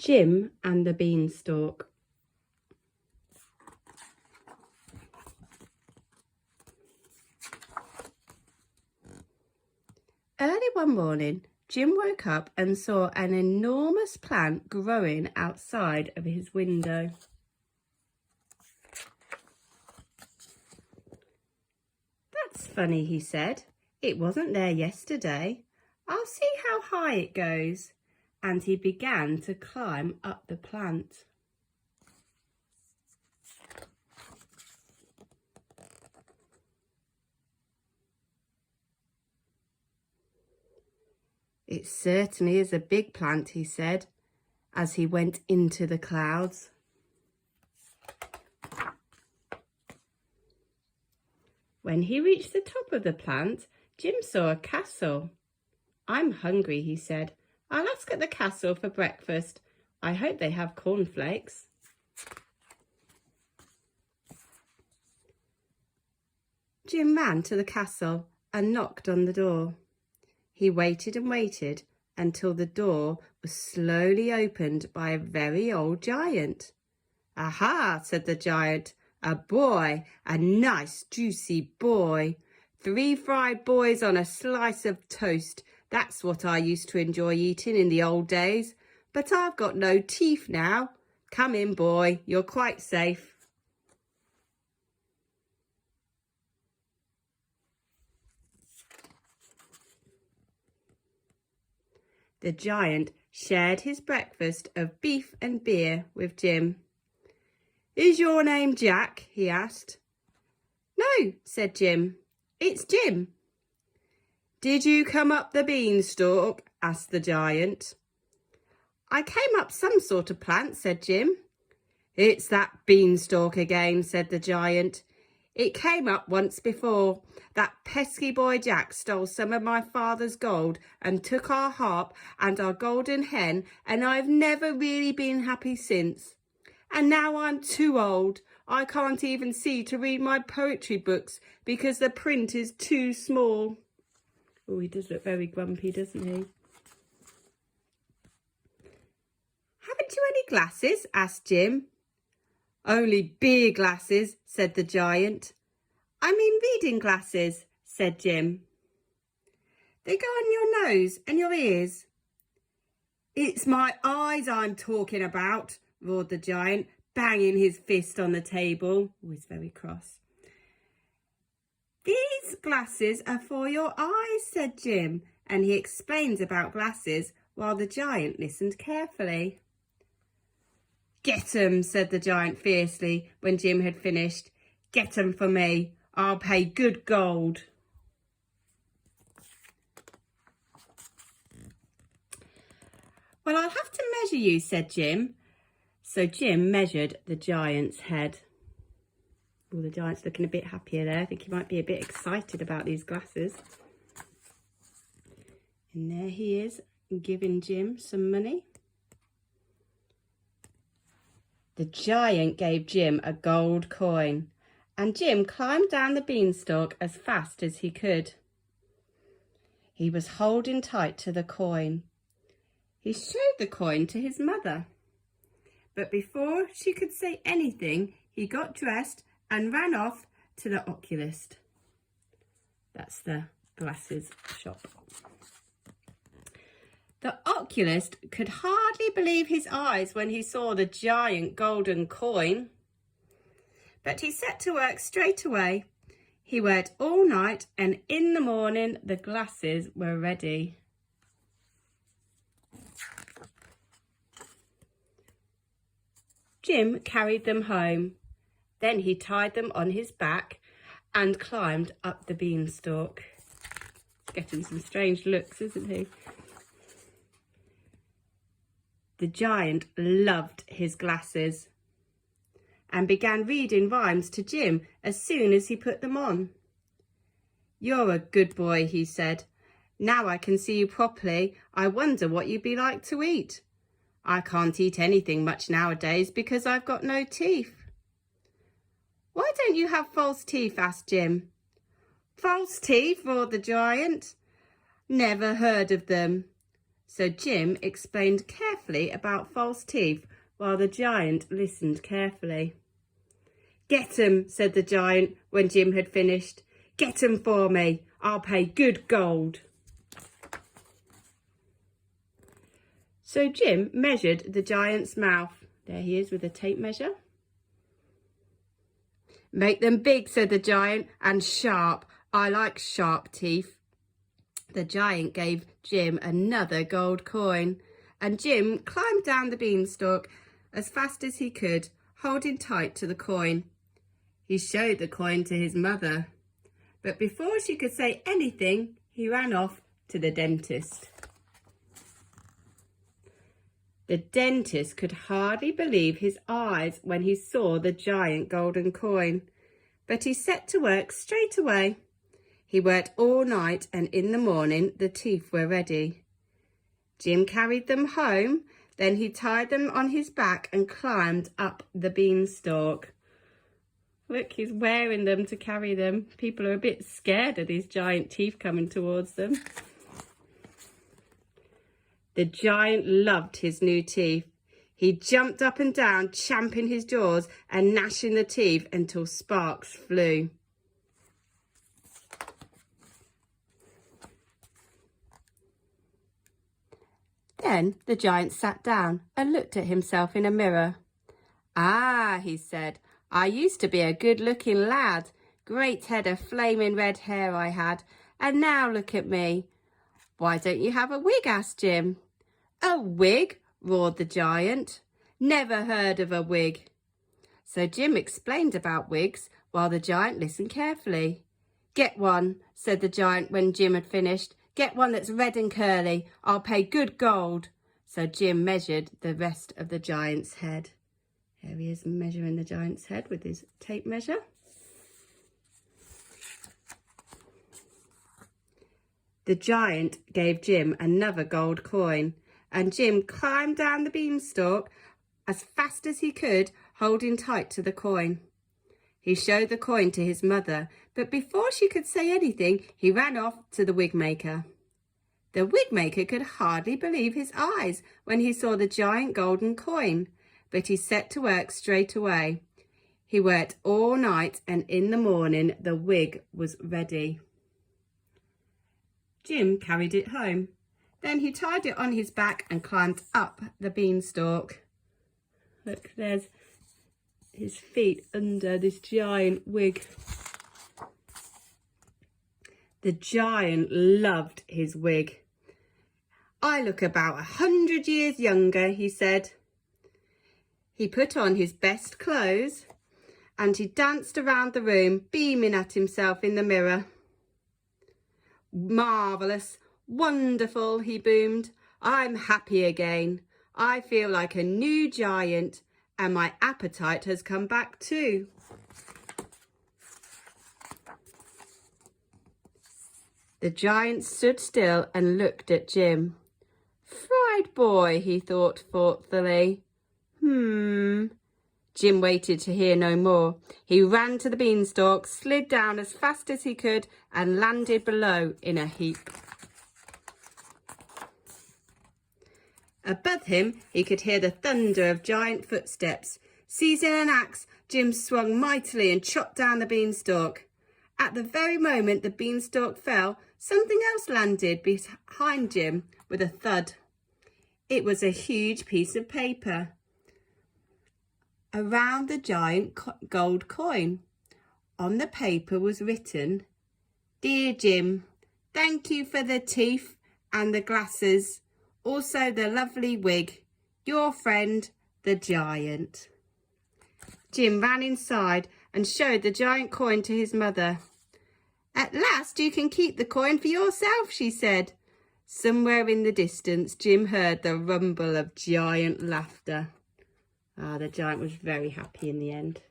Jim and the Beanstalk. Early one morning, Jim woke up and saw an enormous plant growing outside of his window. "That's funny," he said. "It wasn't there yesterday. I'll see how high it goes." And he began to climb up the plant. "It certainly is a big plant," he said, as he went into the clouds. When he reached the top of the plant, Jim saw a castle. "I'm hungry," he said. "I'll ask at the castle for breakfast. I hope they have cornflakes." Jim ran to the castle and knocked on the door. He waited and waited until the door was slowly opened by a very old giant. "Aha," said the giant, "a boy, a nice juicy boy. 3 fried boys on a slice of toast. That's what I used to enjoy eating in the old days. But I've got no teeth now. Come in, boy, you're quite safe." The giant shared his breakfast of beef and beer with Jim. "Is your name Jack?" he asked. "No," said Jim. "It's Jim." "Did you come up the beanstalk?" asked the giant. "I came up some sort of plant," said Jim. "It's that beanstalk again," said the giant. "It came up once before. That pesky boy Jack stole some of my father's gold and took our harp and our golden hen, and I've never really been happy since. And now I'm too old. I can't even see to read my poetry books because the print is too small." Oh, he does look very grumpy, doesn't he? "Haven't you any glasses?" asked Jim. "Only beer glasses," said the giant. "I mean reading glasses," said Jim. "They go on your nose and your ears." "It's my eyes I'm talking about," roared the giant, banging his fist on the table. Oh, he's very cross. "These glasses are for your eyes," said Jim, and he explained about glasses while the giant listened carefully. "Get 'em," said the giant fiercely when Jim had finished. "Get 'em for me. I'll pay good gold." "Well, I'll have to measure you," said Jim. So Jim measured the giant's head. Oh, the giant's looking a bit happier there. I think he might be a bit excited about these glasses. And there he is, giving Jim some money. The giant gave Jim a gold coin, and Jim climbed down the beanstalk as fast as he could. He was holding tight to the coin. He showed the coin to his mother, but before she could say anything, he got dressed and ran off to the oculist. That's the glasses shop. The oculist could hardly believe his eyes when he saw the giant golden coin. But he set to work straight away. He worked all night, and in the morning the glasses were ready. Jim carried them home. Then he tied them on his back and climbed up the beanstalk. Getting some strange looks, isn't he? The giant loved his glasses and began reading rhymes to Jim as soon as he put them on. "You're a good boy," he said. "Now I can see you properly. I wonder what you'd be like to eat. I can't eat anything much nowadays because I've got no teeth." "Why don't you have false teeth?" asked Jim. "False teeth?" roared the giant. "Never heard of them. So Jim explained carefully about false teeth while the giant listened carefully. "Get 'em," said the giant when Jim had finished. "Get 'em for me. I'll pay good gold." So Jim measured the giant's mouth. There he is with a tape measure. "Make them big," said the giant, "and sharp. I like sharp teeth." The giant gave Jim another gold coin, and Jim climbed down the beanstalk as fast as he could, holding tight to the coin. He showed the coin to his mother, but before she could say anything, he ran off to the dentist. The dentist could hardly believe his eyes when he saw the giant golden coin, but he set to work straight away. He worked all night, and in the morning the teeth were ready. Jim carried them home, then he tied them on his back and climbed up the beanstalk. Look, he's wearing them to carry them. People are a bit scared of these giant teeth coming towards them. The giant loved his new teeth. He jumped up and down, champing his jaws and gnashing the teeth until sparks flew. Then the giant sat down and looked at himself in a mirror. "Ah," he said, "I used to be a good-looking lad. Great head of flaming red hair I had, and now look at me." "Why don't you have a wig?" asked Jim. "A wig?" roared the giant. "Never heard of a wig." So Jim explained about wigs while the giant listened carefully. "Get one," said the giant when Jim had finished. "Get one that's red and curly. I'll pay good gold." So Jim measured the rest of the giant's head. There he is measuring the giant's head with his tape measure. The giant gave Jim another gold coin, and Jim climbed down the beanstalk as fast as he could, holding tight to the coin. He showed the coin to his mother, but before she could say anything, he ran off to the wig maker. The wig maker could hardly believe his eyes when he saw the giant golden coin, but he set to work straight away. He worked all night, and in the morning the wig was ready. Jim carried it home. Then he tied it on his back and climbed up the beanstalk. Look, there's his feet under this giant wig. The giant loved his wig. "I look about 100 years younger," he said. He put on his best clothes and he danced around the room, beaming at himself in the mirror. "Marvellous, wonderful," he boomed. "I'm happy again. I feel like a new giant, and my appetite has come back too." The giant stood still and looked at Jim. "Fried boy," he thought thoughtfully. Jim waited to hear no more. He ran to the beanstalk, slid down as fast as he could, and landed below in a heap. Above him, he could hear the thunder of giant footsteps. Seizing an axe, Jim swung mightily and chopped down the beanstalk. At the very moment the beanstalk fell, something else landed behind Jim with a thud. It was a huge piece of paper around the giant gold coin. On the paper was written, "Dear Jim, thank you for the teeth and the glasses, also the lovely wig. Your friend, the giant." Jim ran inside and showed the giant coin to his mother. "At last you can keep the coin for yourself," she said. Somewhere in the distance, Jim heard the rumble of giant laughter. The giant was very happy in the end.